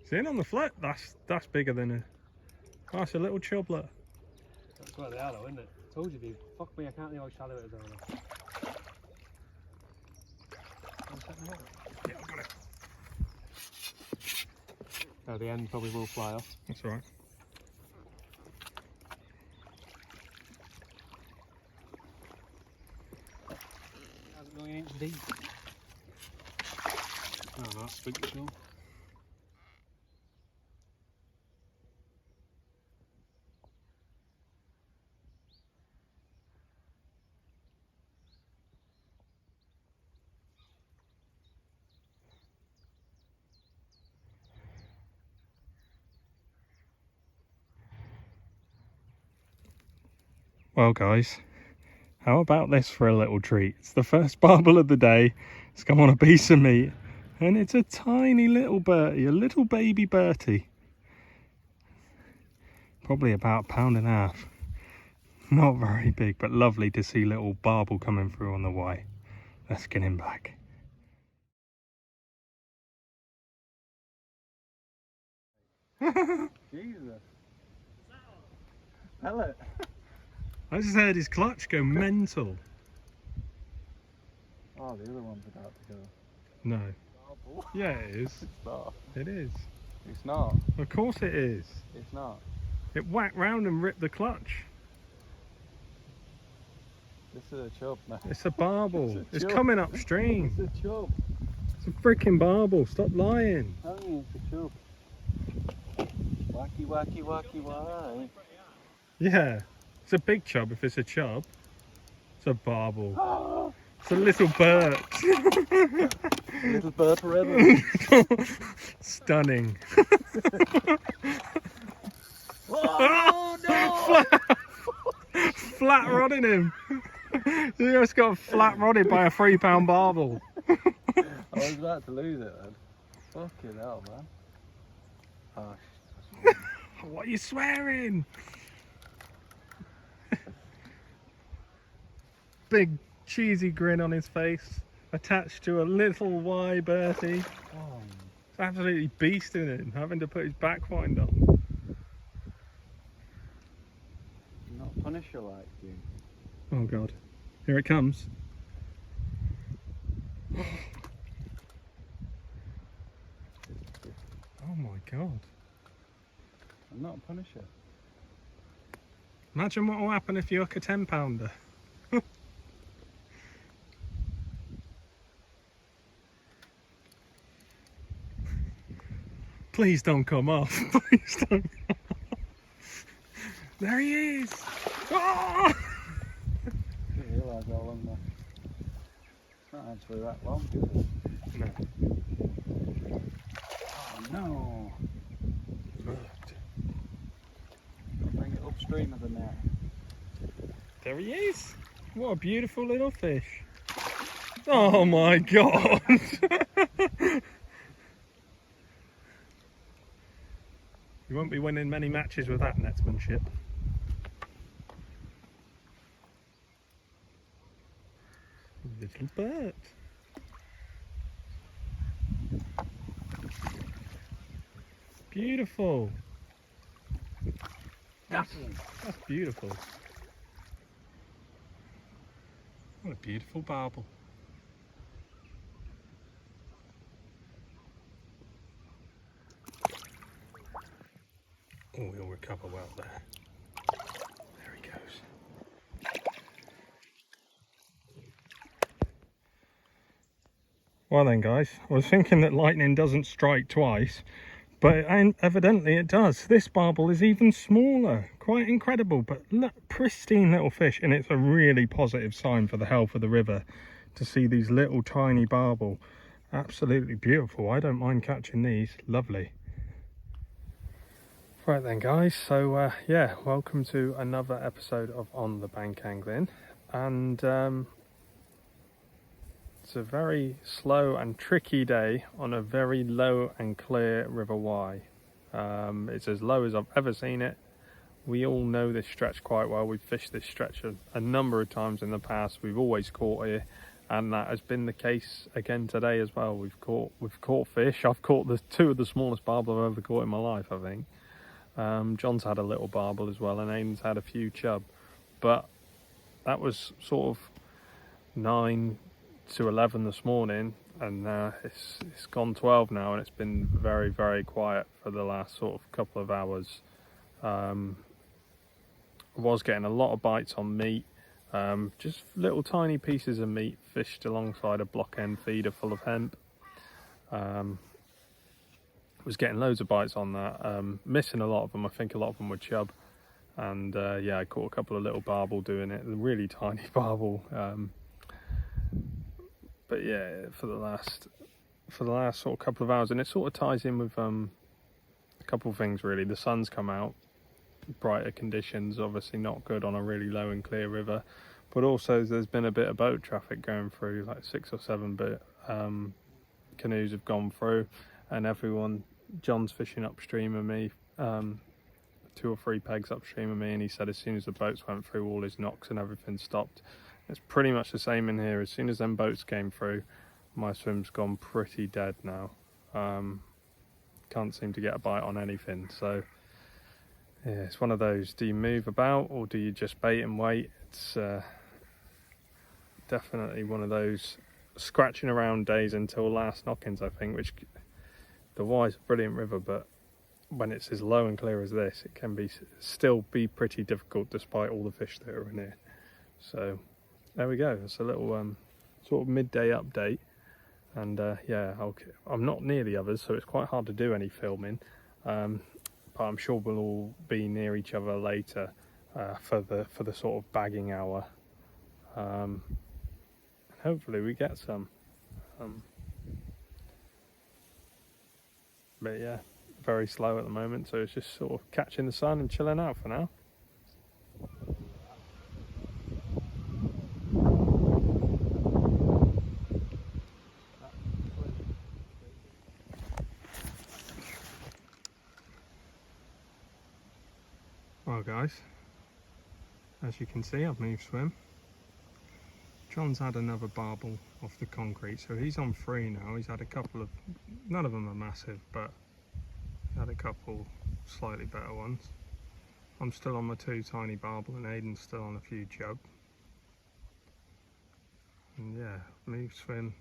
It's in on the flip. That's bigger than a... Oh, it's a little chub, look. That's where they are though, isn't it? I told you, dude. Fuck me, I can't think how shallow it is over there. Yeah, I got it. Oh, the end probably will fly off. That's alright. How's it going inch deep? Oh, that's big still. Well, guys, how about this for a little treat? It's the first barbel of the day. It's come on a piece of meat, and it's a tiny little bertie, a little baby bertie. Probably about a pound and a half. Not very big, but lovely to see little barbel coming through on the Wye. Let's get him back. Jesus. Pellet. I just heard his clutch go mental. Oh, the other one's about to go. No. Yeah, it is. It's not. It is. It's not. Of course it is. It's not. It whacked round and ripped the clutch. This is a chub, man. It's a barbel. It's chub. coming upstream. It's a chub. It's a freaking barbel. Stop lying. Tell you, it's a chub. Wacky, wacky, wacky, why? Yeah. It's a big chub if it's a chub. It's a barbel. It's a little birch. Little bird forever. Stunning. Oh no! Flat rodding him. You just got flat rodded by a 3 pound barbel. I was about to lose it then. Fucking hell, man. Oh, What are you swearing? Big cheesy grin on his face, attached to a little Wye bertie. oh, It's absolutely beasting him, having to put his back wind on. not Punisher like you. Oh god, here it comes. Oh my god. I'm not a Punisher. Imagine what will happen if you hook a 10 pounder. Please don't come off. Please don't come off. There he is. Oh! I didn't realise how long that. It's not actually that long, is it? No. Oh no! Hooked. Bring it upstream of the net. There he is. What a beautiful little fish. Oh my god. You won't be winning many matches with that netsmanship. Little bird. Beautiful. That's beautiful. What a beautiful barbel. Oh, he'll recover well there. There he goes. Well then guys, I was thinking that lightning doesn't strike twice, but evidently it does. This barbel is even smaller. Quite incredible, but look, pristine little fish, and it's a really positive sign for the health of the river to see these little tiny barbel. Absolutely beautiful. I don't mind catching these. Lovely. Right then guys, so yeah, welcome to another episode of On the Bank Angling, and it's a very slow and tricky day on a very low and clear River Wye. It's as low as I've ever seen it. We all know this stretch quite well. We've fished this stretch a number of times in the past. We've always caught here, and that has been the case again today as well. We've caught fish. I've caught the two of the smallest barbel I've ever caught in my life, I think. John's had a little barbel as well, and Aidan's had a few chub, but that was sort of 9 to 11 this morning, and it's gone 12 now, and it's been very, very quiet for the last sort of couple of hours. I was getting a lot of bites on meat, just little tiny pieces of meat fished alongside a block end feeder full of hemp. Was getting loads of bites on that, missing a lot of them. I think a lot of them were chub, and yeah, I caught a couple of little barbel doing it, really tiny barbel. But yeah, for the last sort of couple of hours, and it sort of ties in with a couple of things really. The sun's come out, brighter conditions, obviously not good on a really low and clear river, but also there's been a bit of boat traffic going through, like 6 or 7 canoes have gone through, and John's fishing upstream of me, 2 or 3 pegs upstream of me, and he said as soon as the boats went through, all his knocks and everything stopped. It's pretty much the same in here. As soon as them boats came through, my swim's gone pretty dead now. Can't seem to get a bite on anything. So yeah, it's one of those, do you move about or do you just bait and wait? It's definitely one of those scratching around days until last knockings, I think, which the Wye's a brilliant river, but when it's as low and clear as this, it can still be pretty difficult despite all the fish that are in here. So there we go. It's a little sort of midday update, and yeah, I'm not near the others, so it's quite hard to do any filming, but I'm sure we'll all be near each other later for the sort of bagging hour. Hopefully we get some. But yeah, very slow at the moment, so it's just sort of catching the sun and chilling out for now. Well guys, as you can see, I've moved swim. John's had another barbel off the concrete, so he's on 3 now. He's had a couple of, none of them are massive, but had a couple slightly better ones. I'm still on my 2 tiny barbel, and Aidan's still on a few chub. And yeah, moved swim.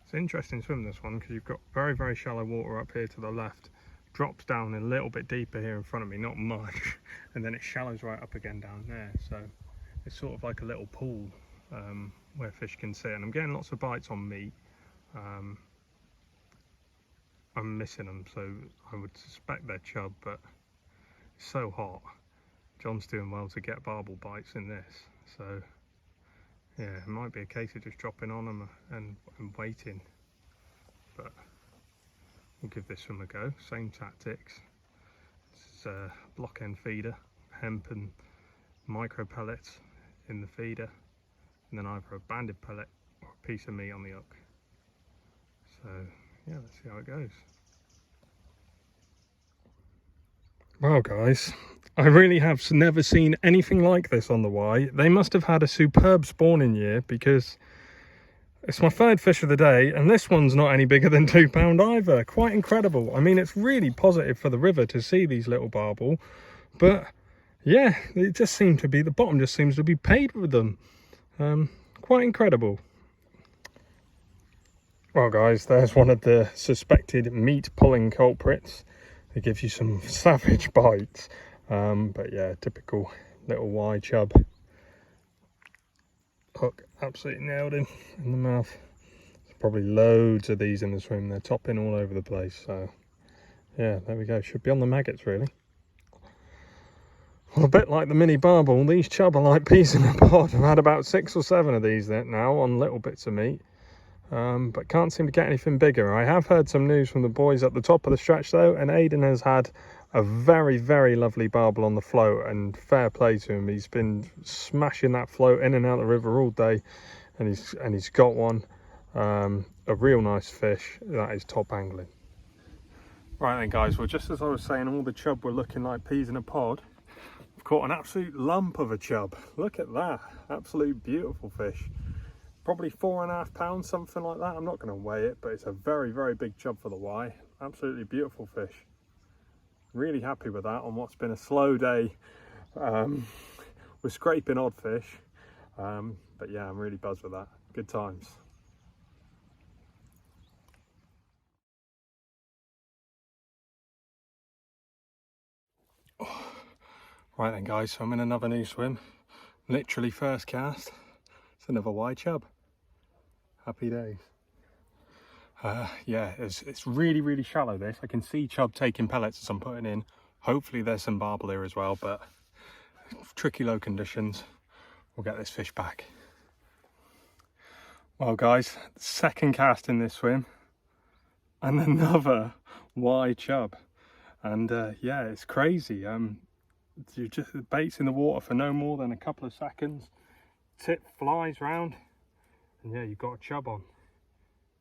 It's an interesting swim, this one, because you've got very, very shallow water up here to the left. Drops down a little bit deeper here in front of me, not much, and then it shallows right up again down there. So it's sort of like a little pool where fish can sit, and I'm getting lots of bites on meat. I'm missing them, so I would suspect they're chub, but it's so hot. John's doing well to get barbel bites in this, so yeah, it might be a case of just dropping on them and waiting, but we'll give this one a go. Same tactics. It's a block end feeder, hemp and micro pellets in the feeder, and then either a banded pellet or a piece of meat on the hook. So yeah, let's see how it goes. Well guys, I really have never seen anything like this on the Wye. They must have had a superb spawning year, because it's my 3rd fish of the day, and this one's not any bigger than 2 pound either. Quite incredible. I mean, it's really positive for the river to see these little barbel, but yeah, it just seemed to be, the bottom just seems to be paid with them. Quite incredible. Well guys, there's one of the suspected meat pulling culprits. It gives you some savage bites, but yeah, typical little Wye chub. Hook absolutely nailed him in the mouth. There's probably loads of these in the swim. They're topping all over the place, so yeah, there we go. Should be on the maggots really. Well, a bit like the mini barbel, these chub are like peas in a pod. I've had about 6 or 7 of these now on little bits of meat, but can't seem to get anything bigger. I have heard some news from the boys at the top of the stretch though, and Aidan has had a very, very lovely barbel on the float, and fair play to him. He's been smashing that float in and out of the river all day, and he's got one, a real nice fish. That is top angling. Right then guys, well, just as I was saying, all the chub were looking like peas in a pod. I've caught an absolute lump of a chub. Look at that, absolute beautiful fish. probably 4.5 pounds, something like that. I'm not going to weigh it, but it's a very, very big chub for the Wye. Absolutely beautiful fish. Really happy with that on what's been a slow day. We're scraping odd fish, but yeah, I'm really buzzed with that. Good times. Right then guys, so I'm in another new swim. Literally first cast. It's another Wye chub. Happy days. Yeah, it's really, really shallow this. I can see chub taking pellets as I'm putting in. Hopefully there's some barbel here as well, but tricky low conditions. We'll get this fish back. Well guys, second cast in this swim and another Wye chub. And yeah, it's crazy. You just bait's in the water for no more than a couple of seconds. Tip flies round and yeah, you've got a chub on.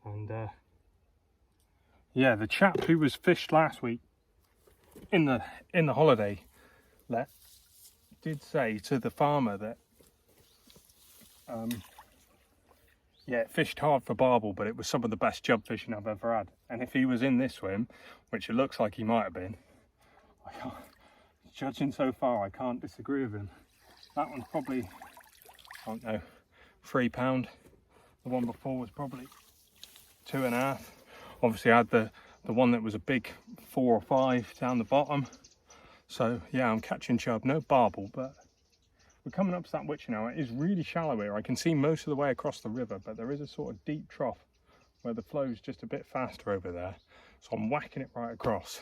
And yeah, the chap who was fished last week in the holiday let did say to the farmer that yeah, it fished hard for barbel, but it was some of the best chub fishing I've ever had. And if he was in this swim, which it looks like he might have been, judging so far, I can't disagree with him. That one's probably, I don't know, £3. The one before was probably 2.5. Obviously I had the one that was a big 4 or 5 down the bottom. So yeah, I'm catching chub, no barbel, but we're coming up to that witch now. It is really shallow here. I can see most of the way across the river, but there is a sort of deep trough where the flow is just a bit faster over there. So I'm whacking it right across.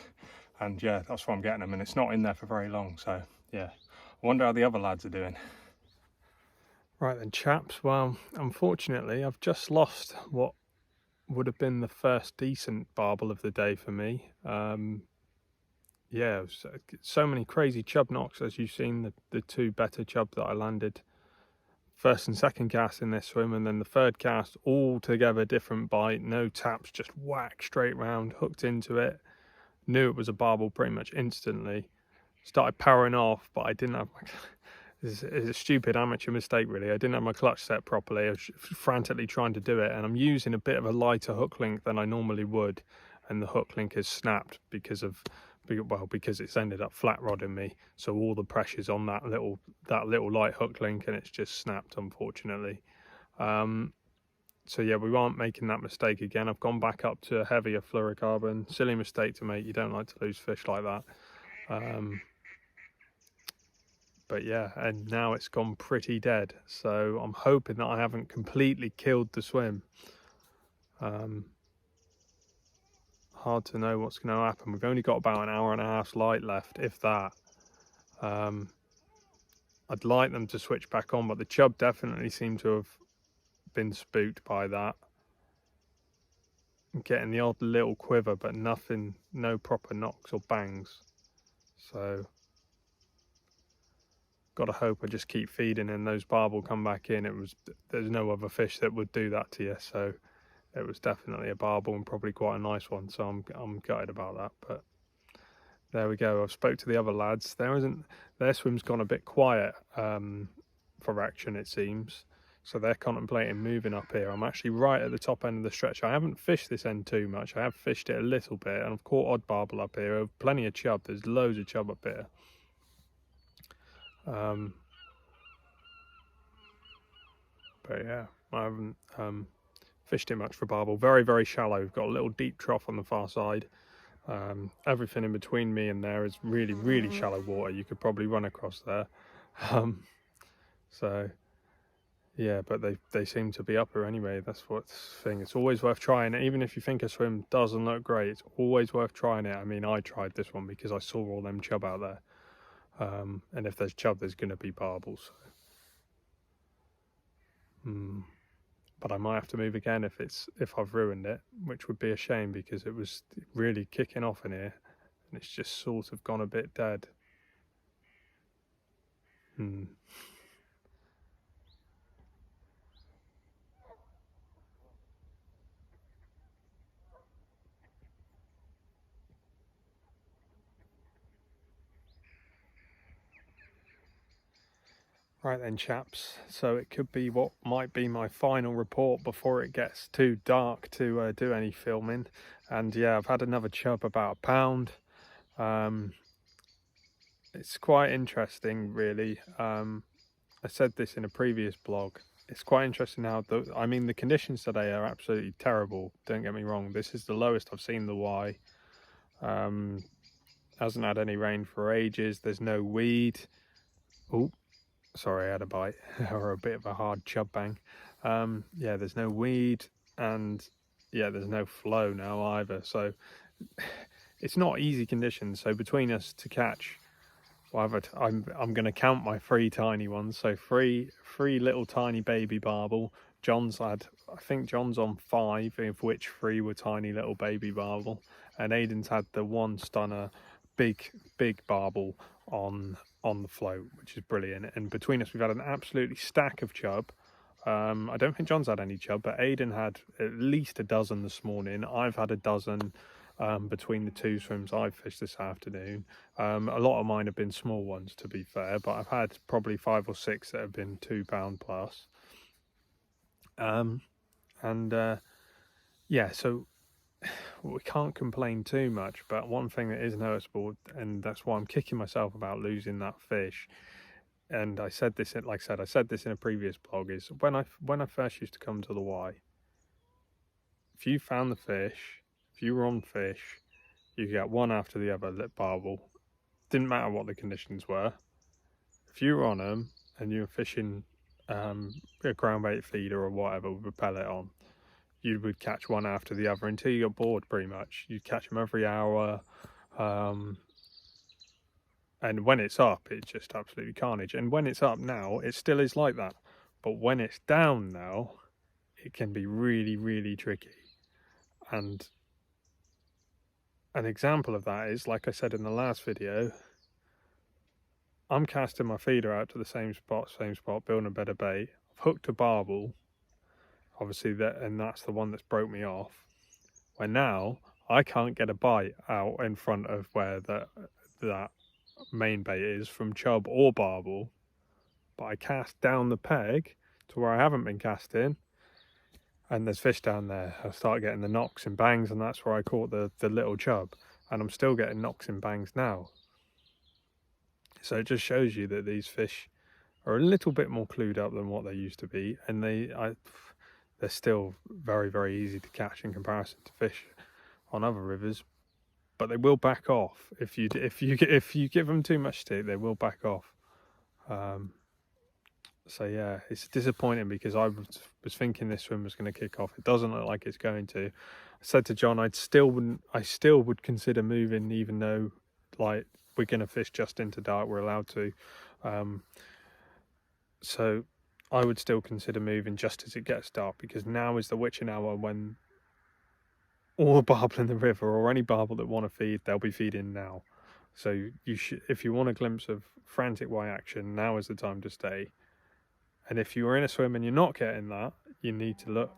And yeah, that's why I'm getting them. And it's not in there for very long. So yeah, I wonder how the other lads are doing. Right then, chaps. Well, unfortunately, I've just lost what would have been the first decent barbel of the day for me. Yeah, it was so many crazy chub knocks, as you've seen, the two better chub that I landed first and second cast in this swim, and then the third cast all together different bite, no taps, just whack straight round, hooked into it. Knew it was a barbel pretty much instantly. Started powering off, but I didn't have my it's a stupid amateur mistake really. I didn't have my clutch set properly. I was frantically trying to do it, and I'm using a bit of a lighter hook link than I normally would, and the hook link has snapped because it's ended up flat rodding me. So all the pressure's on that little light hook link, and it's just snapped, unfortunately. So yeah, we aren't making that mistake again. I've gone back up to a heavier fluorocarbon. Silly mistake to make. You don't like to lose fish like that. But yeah, and now it's gone pretty dead. So I'm hoping that I haven't completely killed the swim. Hard to know what's going to happen. We've only got about an hour and a half's light left, if that. I'd like them to switch back on, but the chub definitely seem to have been spooked by that. I'm getting the odd little quiver, but nothing, no proper knocks or bangs. So got to hope I just keep feeding and those barbel come back in. There's no other fish that would do that to you, so it was definitely a barbel and probably quite a nice one. So I'm gutted about that, but there we go. I've spoke to the other lads. Their swim's gone a bit quiet for action, it seems. So they're contemplating moving up here. I'm actually right at the top end of the stretch. I haven't fished this end too much. I have fished it a little bit, and I've caught odd barbel up here. Plenty of chub. There's loads of chub up here. But yeah, I haven't fished it much for barbel. Very, very shallow. We've got a little deep trough on the far side. Everything in between me and there is really, really shallow water. You could probably run across there. So yeah, but they seem to be up here anyway. That's what's the thing. It's always worth trying it. Even if you think a swim doesn't look great, it's always worth trying it. I mean, I tried this one because I saw all them chub out there. And if there's chub, there's going to be barbels. But I might have to move again if I've ruined it, which would be a shame because it was really kicking off in here, and it's just sort of gone a bit dead. Right then, chaps, so it could be what might be my final report before it gets too dark to do any filming. And yeah, I've had another chub, about a pound. It's quite interesting, really. I said this in a previous blog. It's quite interesting how the conditions today are absolutely terrible, don't get me wrong. This is the lowest I've seen the Wye. Hasn't had any rain for ages. There's no weed. Oh, sorry, I had a bite or a bit of a hard chub bang. Yeah, there's no weed, and yeah, there's no flow now either. So it's not easy conditions. So between us to catch, well, I'm going to count my 3 tiny ones. So three little tiny baby barbel. John's had, I think John's on 5, of which 3 were tiny little baby barbel, and Aidan's had the 1 stunner big barbel on the float, which is brilliant. And between us, we've had an absolutely stack of chub. I don't think John's had any chub, but Aidan had at least a dozen this morning. I've had a dozen between the 2 swims I've fished this afternoon. A lot of mine have been small ones, to be fair, but I've had probably 5 or 6 that have been 2 pound plus. Yeah, so we can't complain too much, but one thing that is noticeable, and that's why I'm kicking myself about losing that fish, and I said this in a previous blog, is when I first used to come to the Wye, if you found the fish, if you were on fish, you get one after the other lit barbel. Didn't matter what the conditions were. If you were on them and you were fishing a ground bait feeder or whatever with a pellet on, you would catch one after the other until you got bored, pretty much. You'd catch them every hour. And when it's up, it's just absolutely carnage. And when it's up now, it still is like that. But when it's down now, it can be really, really tricky. And an example of that is, like I said in the last video, I'm casting my feeder out to the same spot, building a bed of bait. I've hooked a barbel, obviously, that's the one that's broke me off. Where now I can't get a bite out in front of where that main bait is from chub or barbel, but I cast down the peg to where I haven't been casting, and there's fish down there. I start getting the knocks and bangs, and that's where I caught the little chub, and I'm still getting knocks and bangs now. So it just shows you that these fish are a little bit more clued up than what they used to be, and they're still very, very easy to catch in comparison to fish on other rivers, but they will back off if you give them too much stick. They will back off. So yeah, it's disappointing because I was thinking this swim was going to kick off. It doesn't look like it's going to. I said to John I still would consider moving, even though like we're going to fish just into dark, we're allowed to. So I would still consider moving just as it gets dark, because now is the witching hour when all the barbel in the river, or any barbel that want to feed, they'll be feeding now. So you should, if you want a glimpse of frantic Wye action, now is the time to stay. And if you are in a swim and you're not getting that, you need to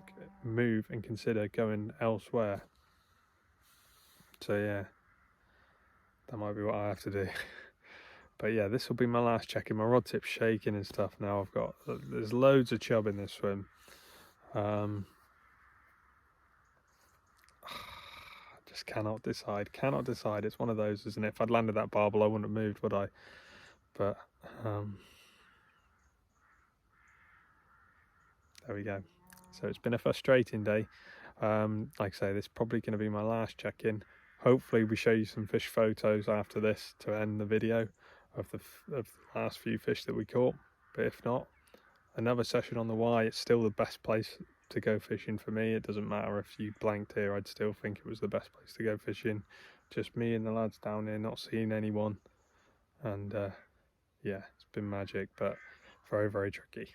move and consider going elsewhere. So yeah, that might be what I have to do. But yeah, this will be my last check-in. My rod tip's shaking and stuff now. There's loads of chub in this swim. Just cannot decide. It's one of those, isn't it? If I'd landed that barbel, I wouldn't have moved, would I? But there we go. So it's been a frustrating day. Like I say, this is probably going to be my last check-in. Hopefully we show you some fish photos after this to end the video of the last few fish that we caught. But if not, another session on the Wye. It's still the best place to go fishing for me. It doesn't matter if you blanked here, I'd still think it was the best place to go fishing. Just me and the lads down here, not seeing anyone. And yeah, it's been magic, but very, very tricky.